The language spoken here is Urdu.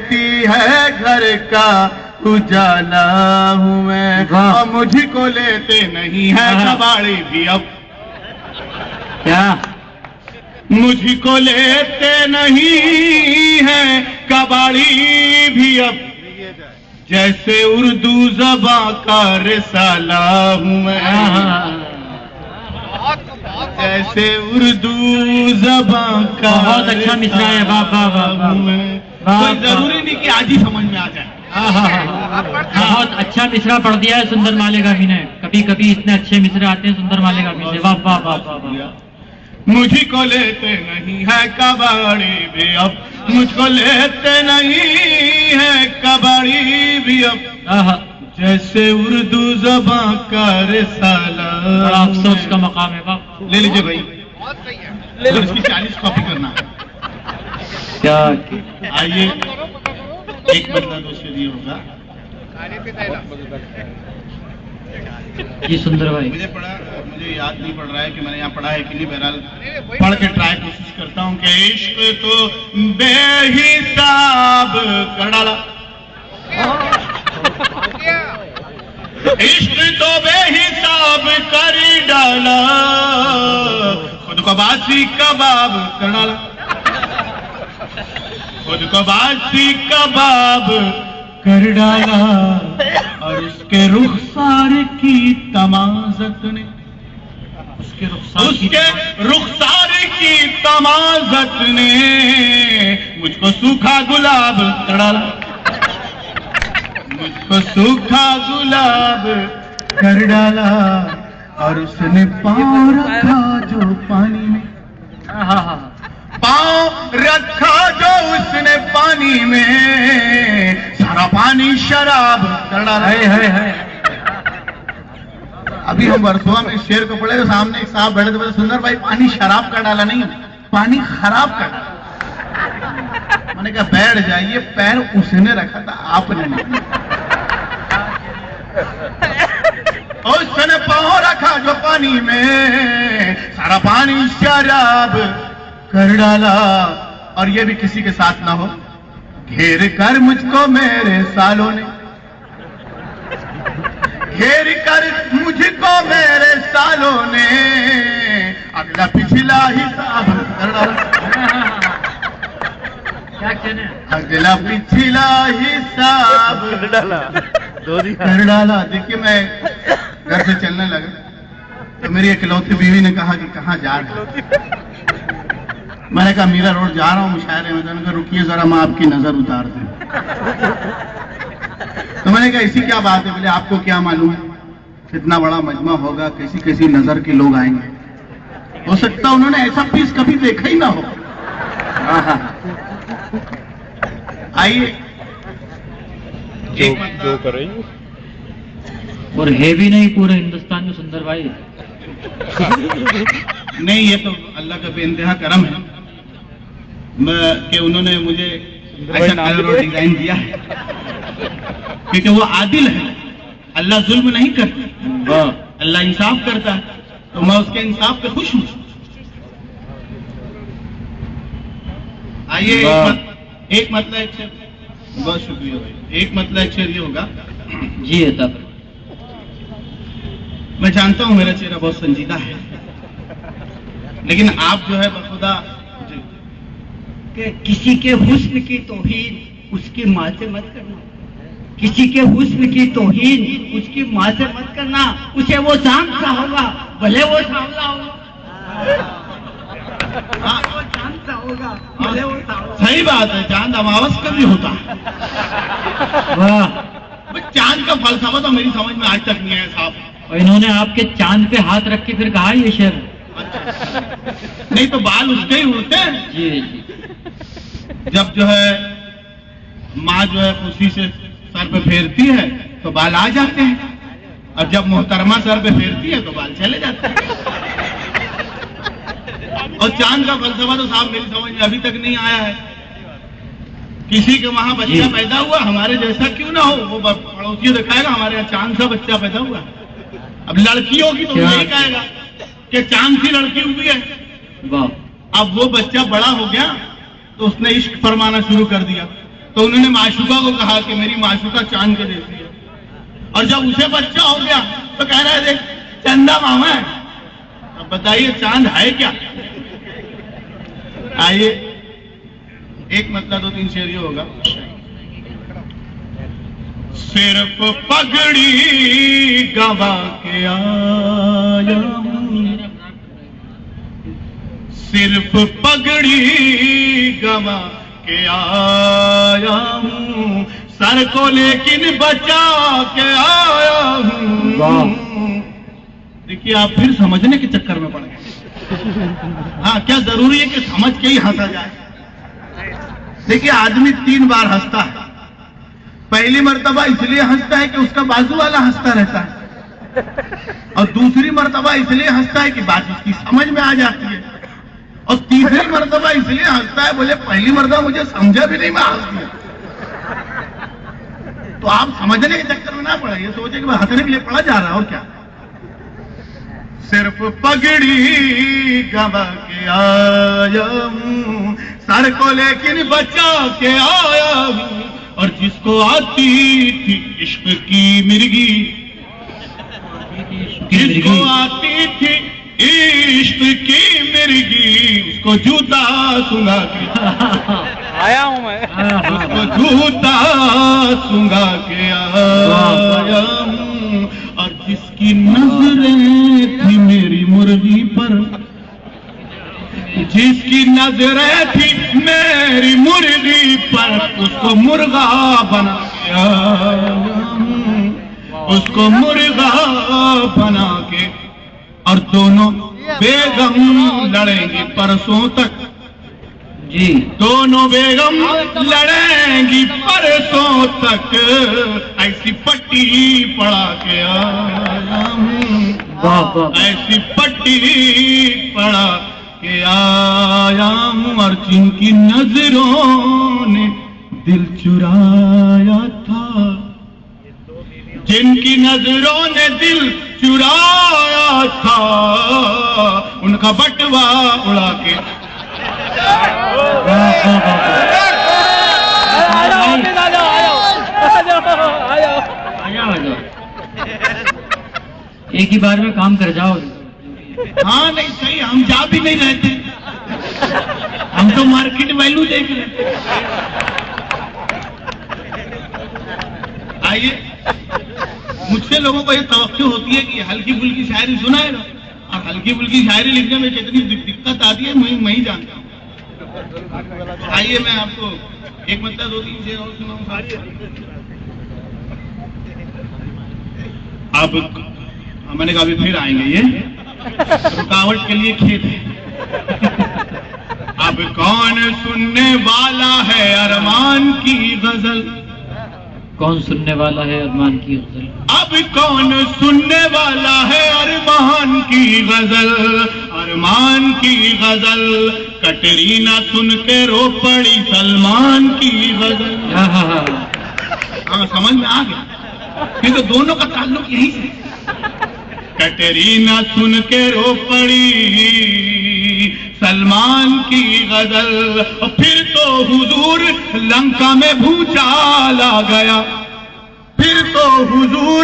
کہتی ہے گھر کا اجالا ہوں میں، اور مجھ کو لیتے نہیں ہے کباڑی بھی اب، کیا مجھ کو لیتے نہیں ہے کباڑی بھی اب، جیسے اردو زباں کا رسالہ ہوں میں، جیسے اردو زباں کا بہت اچھا مصرع ہے، واہ واہ واہ ہوں میں۔ کوئی ضروری نہیں کہ آج ہی سمجھ میں آ جائے۔ بہت اچھا مصرع پڑھ دیا ہے سندر مالیگامی نے، کبھی کبھی اتنے اچھے مصرع آتے ہیں سندر مالیگامی سے، واہ واہ واہ واہ واہ۔ مجھ کو لیتے نہیں ہے کباڑی بھی اب، مجھ کو لیتے نہیں ہے کباڑی بھی اب، جیسے اردو زباں کا رسالہ۔ بڑا افسوس کا مقام ہے باپ۔ لے لیجیے بھائی، اس کی 40 کاپی کرنا ہے۔ کیا آئیے ایک بندہ دوسرے لیے ہوگا جی سندر بھائی۔ مجھے یاد نہیں پڑ رہا ہے کہ میں نے یہاں پڑھا ہے کہ نہیں، بہرحال پڑھ کے ٹرائی کوشش کرتا ہوں کہ عشق تو بے حساب کر ڈالا، عشق تو بے حساب کر ڈالا، خود کو باسی کباب کر ڈالا، خود کو باسی کباب کر ڈالا، اور اس کے رخسار کی تمازت نے، اس کے رخسار کی تمازت نے مجھ کو سوکھا گلاب کر ڈالا، مجھ کو سوکھا گلاب کر ڈالا، اور اس نے پاؤں رکھا جو پانی میں، پاؤں رکھا جو اس نے پانی میں، سارا پانی شراب کر ڈالا۔ ابھی ہم برسوا میں اس شعر کو پڑھے تو سامنے ایک صاحب بیٹھے تھے، سندر بھائی پانی شراب کر ڈالا نہیں، پانی خراب کر ڈالا۔ میں نے کہا بیٹھ جائیے، پیر اس نے رکھا تھا آپ نے نہیں، اور اس نے پاؤں رکھا جو پانی میں، سارا پانی شراب کر ڈالا، اور یہ بھی کسی کے ساتھ نہ ہو، گھیر کر مجھ کو میرے سالوں نے، گھیر کر مجھ کو میرے سالوں نے، اگلا پچھلا حساب کر ڈالا، اگلا پچھلا حساب کر ڈالا۔ دیکھیے میں گھر سے چلنے لگا تو میری اکلوتی بیوی نے کہا کہ کہاں جا رہے ہیں؟ میں نے کہا میرا روڈ جا رہا ہوں مشاعرے میں۔ نے کہا رکیے ذرا میں آپ کی نظر اتار دوں۔ تو میں نے کہا اسی کیا بات ہے؟ بولے آپ کو کیا معلوم ہے کتنا بڑا مجمع ہوگا، کیسی کیسی نظر کے لوگ آئیں گے، ہو سکتا انہوں نے ایسا پیس کبھی دیکھا ہی نہ ہو۔ آئیے جو کریں اور ہے بھی نہیں پورے ہندوستان میں سندر بھائی۔ نہیں، یہ تو اللہ کا بے انتہا کرم ہے کہ انہوں نے مجھے ایسا کلر اور ڈیزائن دیا ہے، کیونکہ وہ عادل ہے، اللہ ظلم نہیں کرتا، اللہ انصاف کرتا ہے، تو میں اس کے انصاف پہ خوش ہوں۔ آئیے ایک مطلب ایک شعر، بہت شکریہ بھائی، ایک مطلب ایک شعر یہ ہوگا جی عطا۔ میں جانتا ہوں میرا چہرہ بہت سنجیدہ ہے، لیکن آپ جو ہے بخدا کہ کسی کے حسن کی توہین اس کی ماں سے مت کرنا، کسی کے حسن کی توہین اس کی ماں سے مت کرنا، اسے وہ چاند سا ہوگا بھلے وہ سانولا ہوگا، وہ چاند سا ہوگا بھلے وہ سانولا۔ صحیح بات ہے، چاند اماوس کا بھی ہوتا ہے۔ چاند کا فلسفہ تو میری سمجھ میں آج تک نہیں آیا صاحب۔ اور انہوں نے آپ کے چاند پہ ہاتھ رکھ کے پھر کہا یہ شعر؟ نہیں تو بال اس کے ہی اڑتے ہیں۔ جی جی۔ جب جو ہے ماں جو ہے خوشی سے سر پہ پھیرتی ہے تو بال آ جاتے ہیں، اور جب محترمہ سر پہ پھیرتی ہے تو بال چلے جاتے ہیں۔ اور چاند کا فلسفہ تو صاحب میری سمجھ میں ابھی تک نہیں آیا ہے۔ کسی کے وہاں بچہ پیدا ہوا ہمارے جیسا کیوں نہ ہو، وہ پڑوسی دکھائے گا ہمارے یہاں چاند سا بچہ پیدا ہوا۔ اب لڑکی ہوگی تو یہی کہے گا کہ چاند سی لڑکی ہوئی ہے۔ اب وہ بچہ بڑا ہو گیا تو اس نے عشق فرمانا شروع کر دیا تو انہوں نے معشوقہ کو کہا کہ میری معشوقہ چاند کے جیسی ہے، اور جب اسے بچہ ہو گیا تو کہہ رہا ہے دیکھ چندہ ماما ہے۔ اب بتائیے چاند ہے کیا؟ آئیے ایک مطلب 2-3 شعر یہ ہوگا۔ صرف پگڑی گوا کے آیا ہوں، صرف پگڑی گوا کے آیا ہوں، سر کو لیکن بچا کے آیا ہوں۔ دیکھیے آپ پھر سمجھنے کے چکر میں پڑ گئے۔ ہاں کیا ضروری ہے کہ سمجھ کے ہی ہنسا جائے؟ دیکھیے آدمی 3 بار ہنستا ہے۔ پہلی مرتبہ اس لیے ہنستا ہے کہ اس کا بازو والا ہنستا رہتا ہے، اور دوسری مرتبہ اس لیے ہنستا ہے کہ بات اس کی سمجھ میں آ جاتی ہے، اور تیسری مرتبہ اس لیے ہنستا ہے بولے پہلی مرتبہ مجھے سمجھا بھی نہیں میں ہنس دیا۔ تو آپ سمجھنے کے چکر میں نہ پڑے، یہ سوچے کہ میں ہنسنے کے لیے پڑھا جا رہا ہے اور کیا۔ صرف پگڑی گوا کے آیا ہوں، سر کو لیکن بچا کے آیا ہوں، اور جس کو آتی تھی عشق کی مرگی، جس کو آتی تھی عشق کی مرگی، اس کو جوتا سنگا کے آیا ہوں میں، اس کو جوتا سنگا کے آیا ہوں، اور جس کی نظریں تھی میری مرغی پر، جس کی نظریں تھی میری مرغی پر، اس کو مرغا بنا کے آیا ہوں، اس کو مرغا بنا کے، اور دونوں بیگم لڑیں گی پرسوں تک، جی دونوں بیگم لڑیں گی پرسوں تک، ایسی پٹی پڑا کے آیا ہوں، واہ واہ، ایسی پٹی پڑا کے آیا ہوں، اور جن کی نظروں نے دل چرایا تھا، جن کی نظروں نے دل چرایا تھا، ان کا بٹوا اڑا کے ایک ہی بار میں کام کر جاؤ۔ ہاں نہیں صحیح، ہم جا بھی نہیں رہتے، ہم تو مارکیٹ ویلو دیکھ رہے۔ آئیے مجھ سے لوگوں کو یہ توقع ہوتی ہے کہ ہلکی پھلکی شاعری سنائے گا، اور ہلکی پھلکی شاعری لکھنے میں کتنی دقت آتی ہے میں ہی جانتا ہوں۔ آئیے میں آپ کو ایک مطلب 2-3 شعر اور سناؤں۔ اب میں نے کہا ابھی پھر آئیں گے، یہ رکاوٹ کے لیے کھیت ہے۔ اب کون سننے والا ہے ارمان کی غزل، کون سننے والا ہے ارمان کی غزل، اب کون سننے والا ہے ارمان کی غزل، ارمان کی غزل، کٹرینا سن کے رو پڑی سلمان کی غزل۔ ہاں سمجھ میں آ گیا، کیونکہ دونوں کا تعلق یہی سے۔ کٹرینا سن کے رو پڑی سلمان کی غزل، پھر تو حضور لنکا میں بھوچال آ گیا، پھر تو حضور